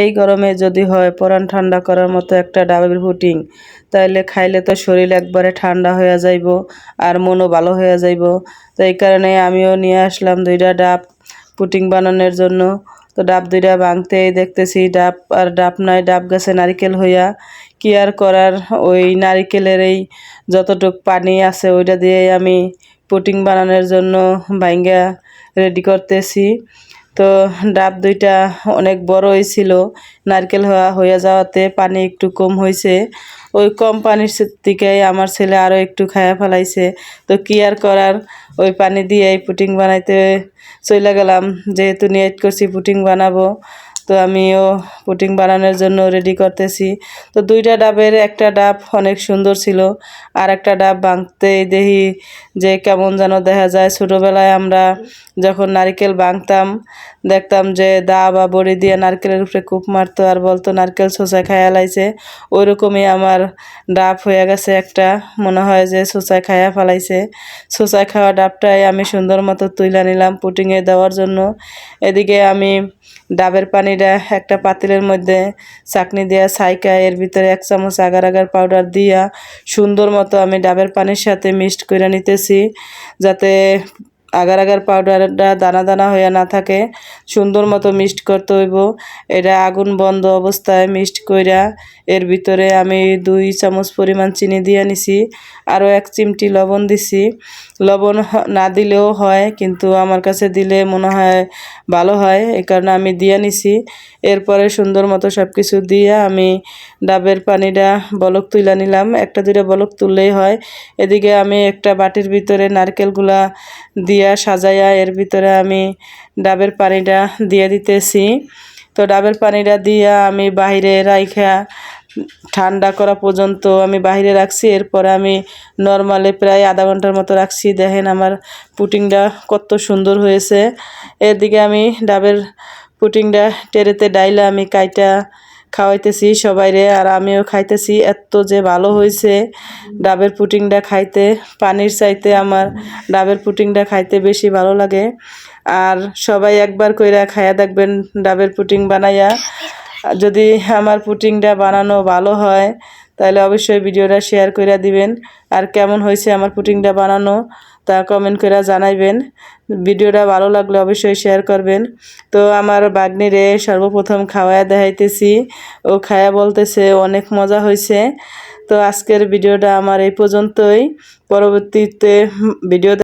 এই গরমে যদি হয় পরান ঠান্ডা করার মতো একটা ডাবের পুডিং, তাইলে খাইলে তো শরীর একবারে ঠান্ডা হয়ে যাইব আর মনও ভালো হয়ে যাইব। তো এই কারণে আমিও নিয়ে আসলাম 2টা ডাব পুডিং বানানোর জন্য। তো ডাব 2টা ভাঙতেই দেখতেছি ডাব আর ডাব নাই, ডাব গাছে নারিকেল হইয়া কি আর করার, ওই নারিকেলের এই যতটুক পানি আছে ওইটা দিয়ে আমি পুডিং বানানোর জন্য ভাঙ্গা রেডি করতেছি। তো ডাব 2টা অনেক বড় হয়েছিল, নারকেল হয়ে যাওয়াতে পানি একটু কম হয়েছে। ওই কম পানির দিকেই আমার ছেলে আরও একটু খায়া ফেলাইছে। তো কি আর করার, ওই পানি দিয়ে পুডিং বানাইতে চলে গেলাম, যেহেতু নিয়ত করছি পুডিং বানাবো। তো আমিও পুডিং বানানোর জন্য রেডি করতেছি। তো 2টা ডাবের একটা ডাব অনেক সুন্দর ছিল, আর একটা ডাব ভাঙতেই দেখি যে কেমন যেন দেখা যায়। ছোটোবেলায় আমরা যখন নারকেল ভাঙতাম দেখতাম যে দা বা বড়ি দিয়ে নারকেলের উপরে কূপ মারতো আর বলতো নারকেল ছোঁচা খায়া লাইছে। ওইরকমই আমার ডাব হয়ে গেছে একটা, মনে হয় যে ছোঁচায় খায়া ফেলাইছে। ছোঁচায় খাওয়া ডাবটাই আমি সুন্দর মতো তুইলা নিলাম পুডিংয়ে দেওয়ার জন্য। এদিকে আমি ডাবের পানিটা একটা পাতিলের মধ্যে চাকনি দিয়া ছাইকা এর ভিতরে 1 চামচ আগার আগার পাউডার দিয়া সুন্দর মতো আমি ডাবের পানির সাথে মিক্সড করে নিতেছি, যাতে আগার আগার পাউডারটা দানা দানা হয়ে না থাকে। সুন্দর মতো মিক্সড করতে হইব। এটা আগুন বন্ধ অবস্থায় মিক্সড কইরা এর ভিতরে আমি 2 চামচ পরিমাণ চিনি দিয়ে নিছি, আরও 1 চিমটি লবণ দিছি। লবণ না দিলেও হয়, কিন্তু আমার কাছে দিলে মনে হয় ভালো হয়, এই কারণে আমি দিয়ে নিছি। এরপরে সুন্দর মতো সব কিছু দিয়ে আমি ডাবের পানিটা বলক তুলে নিলাম, 1-2টা বলক তুললেই হয়। এদিকে আমি একটা বাটির ভিতরে নারকেলগুলা দিয়া সাজাইয়া এর ভিতরে আমি ডাবের পানিটা দিয়ে দিতেছি। তো ডাবের পানিটা দিয়া আমি বাইরে রাইখা ঠান্ডা করা পর্যন্ত আমি বাইরে রাখছি। এরপরে আমি নর্মালে প্রায় আধা ঘন্টার মতো রাখছি। দেখেন আমার পুডিংটা কত সুন্দর হয়েছে। এদিকে আমি ডাবের পুডিংটা টেরেতে ডাইলা আমি কাইটা খাওয়াইতেছি সবাইরে, আর আমিও খাইতেছি। এত যে ভালো হয়েছে ডাবের পুডিংটা খাইতে, পানির চাইতে আমার ডাবের পুডিংটা খাইতে বেশি ভালো লাগে। আর সবাই একবার কইরা খাইয়া দেখবেন ডাবের পুডিং বানাইয়া। যদি আমার পুডিংটা বানানো ভালো হয় তাহলে অবশ্যই ভিডিওটা শেয়ার করে দিবেন, আর কেমন হয়েছে আমার পুডিংটা বানানো তা কমেন্ট করে জানাইবেন। ভিডিওটা ভালো লাগলে অবশ্যই শেয়ার করবেন। তো আমার বাগনিরে সর্বপ্রথম খাওয়ায়া দেখাইতেছি, ও খায়া বলতেছে অনেক মজা হয়েছে। তো আজকের ভিডিওটা আমার এই পর্যন্তই। পরবর্তীতে ভিডিও